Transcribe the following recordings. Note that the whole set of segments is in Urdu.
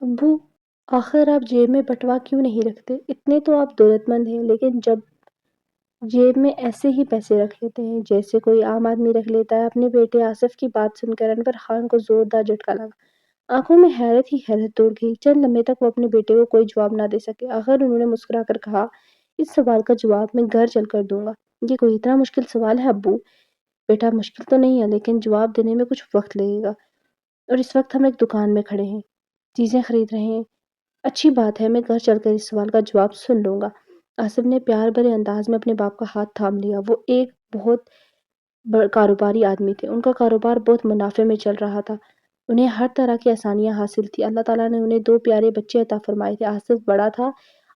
ابو، آخر آپ جیب میں بٹوا کیوں نہیں رکھتے؟ اتنے تو آپ دولت مند ہیں، لیکن جب جیب میں ایسے ہی پیسے رکھ لیتے ہیں جیسے کوئی عام آدمی رکھ لیتا ہے۔ اپنے بیٹے آصف کی بات سن کر انور خان کو زوردار جھٹکا لگا۔ آنکھوں میں حیرت ہی حیرت دوڑ گئی۔ چند لمحے تک وہ اپنے بیٹے کو کوئی جواب نہ دے سکے۔ آخر انہوں نے مسکرا کر کہا، اس سوال کا جواب میں گھر چل کر دوں گا۔ یہ کوئی اتنا مشکل سوال ہے ابو؟ بیٹا مشکل تو نہیں ہے، لیکن جواب دینے میں کچھ وقت لگے گا، اور اس وقت ہم ایک دکان میں کھڑے ہیں، چیزیں خرید رہے ہیں۔ اچھی بات ہے، میں گھر چل کر اس سوال کا جواب سن لوں گا۔ آصف نے پیار بھرے انداز میں اپنے باپ کا ہاتھ تھام لیا۔ وہ ایک بہت کاروباری آدمی تھے۔ ان کا کاروبار بہت منافع میں چل رہا تھا۔ انہیں ہر طرح کی آسانیاں حاصل تھی۔ اللہ تعالیٰ نے انہیں 2 پیارے بچے عطا فرمائے تھے۔ آصف بڑا تھا،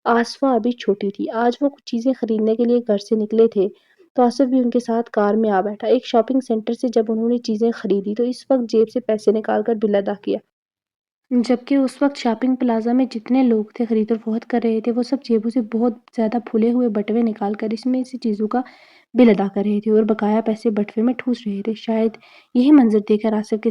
آصفہ ابھی چھوٹی تھی۔ آج وہ کچھ چیزیں خریدنے کے لیے گھر سے نکلے تھے تو آصف بھی ان کے ساتھ کار میں آ بیٹھا۔ ایک شاپنگ سینٹر سے جب انہوں نے چیزیں خریدی تو اس وقت جیب سے پیسے نکال کر بل ادا کیا۔ جبکہ اس وقت شاپنگ پلازا میں جتنے لوگ تھے خرید و فروخت کر رہے تھے، وہ سب جیبوں سے بہت زیادہ پھولے ہوئے بٹوے نکال کر اس میں سے چیزوں کا بل ادا کر رہے تھے اور بقایا پیسے بٹوے میں ٹھوس رہے تھے۔ شاید یہی منظر دیکھ کر آصف کے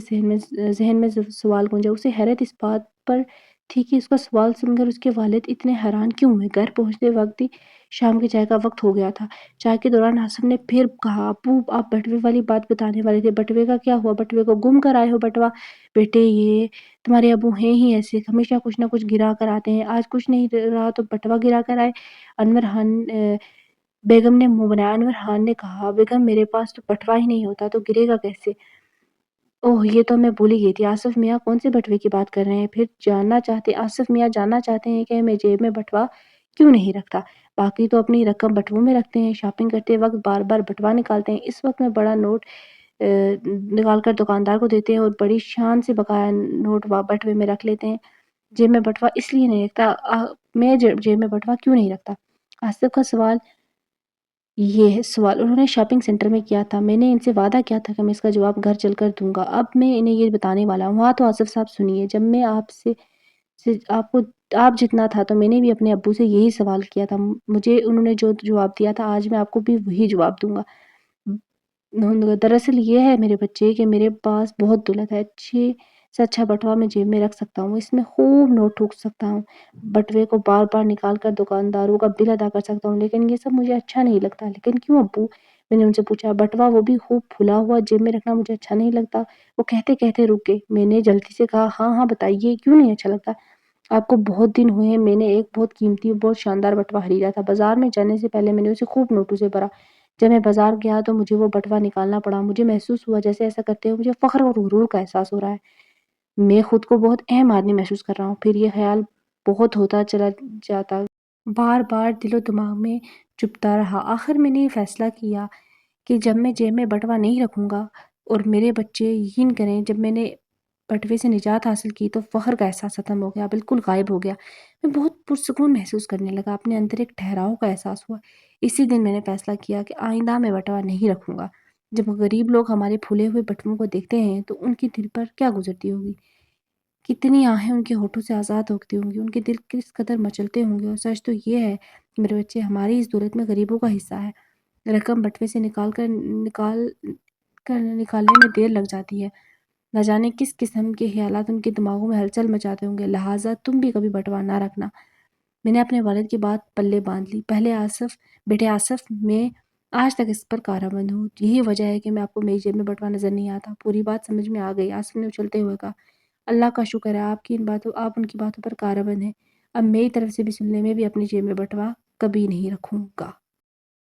ذہن میں سوال گونجا۔ اسے حیرت اس بات پر تھی کہ اس کا سوال سن کر اس کے والد اتنے حیران کیوں ہوئے۔ گھر پہنچتے وقت ہی شام کی چائے کا وقت ہو گیا تھا۔ چائے کے دوران آصف نے پھر کہا، ابو آپ بٹوے والی بات بتانے والے تھے، بٹوے کا کیا ہوا؟ بٹوے کو گم کر آئے ہو؟ بٹوا بیٹے، یہ تمہارے ابو ہیں ہی ایسے، ہمیشہ کچھ نہ کچھ گرا کر آتے ہیں۔ آج کچھ نہیں رہا تو بٹوا گرا کر آئے؟ انور خان بیگم نے منہ بنایا۔ انور خان نے کہا، بیگم میرے پاس تو بٹوا ہی نہیں ہوتا تو گرے گا کیسے؟ اوہ یہ تو میں بھول ہی گئی تھی۔ آصف میاں کون سے بٹوے کی بات کر رہے ہیں؟ پھر آصف میاں جاننا چاہتے ہیں کہ میں جیب میں بٹوا کیوں نہیں رکھتا؟ باقی تو اپنی رقم بٹووں میں رکھتے ہیں، شاپنگ کرتے وقت بار بار بٹوا نکالتے ہیں۔ اس وقت میں بڑا نوٹ نکال کر دکاندار کو دیتے ہیں اور بڑی شان سے بقایا نوٹ بٹوے میں رکھ لیتے ہیں۔ جیب میں بٹوا اس لیے نہیں رکھتا، میں جیب میں بٹوا کیوں نہیں رکھتا؟ آصف کا سوال یہ سوال انہوں نے شاپنگ سینٹر میں کیا تھا۔ میں نے ان سے وعدہ کیا تھا کہ میں اس کا جواب گھر چل کر دوں گا۔ اب میں انہیں یہ بتانے والا ہوں۔ ہاں تو آصف صاحب سنیے، جب میں آپ جتنا تھا تو میں نے بھی اپنے ابو سے یہی سوال کیا تھا۔ مجھے انہوں نے جو جواب دیا تھا آج میں آپ کو بھی وہی جواب دوں گا۔ دراصل یہ ہے میرے بچے کہ میرے پاس بہت دولت ہے، اچھے سے اچھا بٹوا میں جیب میں رکھ سکتا ہوں، اس میں خوب نوٹ ٹھوک سکتا ہوں، بٹوے کو بار بار نکال کر دکانداروں کا بل ادا کر سکتا ہوں، لیکن یہ سب مجھے اچھا نہیں لگتا۔ لیکن کیوں ابو؟ میں نے ان سے پوچھا۔ بٹوا وہ بھی خوب پھلا ہوا جیب میں رکھنا مجھے اچھا نہیں لگتا۔ وہ کہتے کہتے رک گئے۔ میں نے جلدی سے کہا، ہاں ہاں بتائیے کیوں نہیں اچھا لگتا؟ آپ کو بہت دن ہوئے ہیں، میں نے ایک بہت قیمتی اور بہت شاندار بٹوا خریدا تھا۔ بازار میں جانے سے پہلے میں نے اسے خوب نوٹوں سے بھرا۔ جب میں بازار گیا تو مجھے وہ بٹوا نکالنا پڑا۔ مجھے محسوس ہوا جیسے ایسا کرتے ہوئے مجھے فخر اور غرور کا احساس ہو رہا ہے۔ میں خود کو بہت اہم آدمی محسوس کر رہا ہوں۔ پھر یہ خیال بہت ہوتا چلا جاتا، بار بار دل و دماغ میں چبھتا رہا۔ آخر میں نے یہ فیصلہ کیا کہ جب میں جیب میں بٹوا نہیں رکھوں گا، اور میرے بچے یقین کریں جب میں نے بٹوے سے نجات حاصل کی تو فخر کا احساس ختم ہو گیا، بالکل غائب ہو گیا۔ میں بہت پرسکون محسوس کرنے لگا، اپنے اندر ایک ٹھہراؤ کا احساس ہوا۔ اسی دن میں نے فیصلہ کیا کہ آئندہ میں بٹوا نہیں رکھوں گا۔ جب غریب لوگ ہمارے پھولے ہوئے بٹووں کو دیکھتے ہیں تو ان کی دل پر کیا گزرتی ہوگی، کتنی آہیں ان کے ہونٹوں سے آزاد ہوتی ہوں گی، ان کے دل کس قدر مچلتے ہوں گے۔ اور سچ تو یہ ہے کہ میرے بچے، ہماری اس دولت میں غریبوں کا حصہ ہے۔ رقم بٹوے سے نکالنے میں دیر لگ جاتی ہے، نہ جانے کس قسم کے خیالات ان کے دماغوں میں ہلچل مچاتے ہوں گے، لہٰذا تم بھی کبھی بٹوا نہ رکھنا۔ میں نے اپنے والد کی بات پلے باندھ لی۔ بیٹے آصف، میں آج تک اس پر کاربند ہوں، یہی وجہ ہے کہ میں آپ کو میری جیب میں بٹوا نظر نہیں آتا۔ پوری بات سمجھ میں آ گئی، آصف نے اچھلتے ہوئے کہا۔ اللہ کا شکر ہے، آپ ان کی باتوں پر کاربند ہیں۔ اب میری طرف سے بھی سن لیں، میں بھی اپنی جیب میں بٹوا کبھی نہیں رکھوں گا۔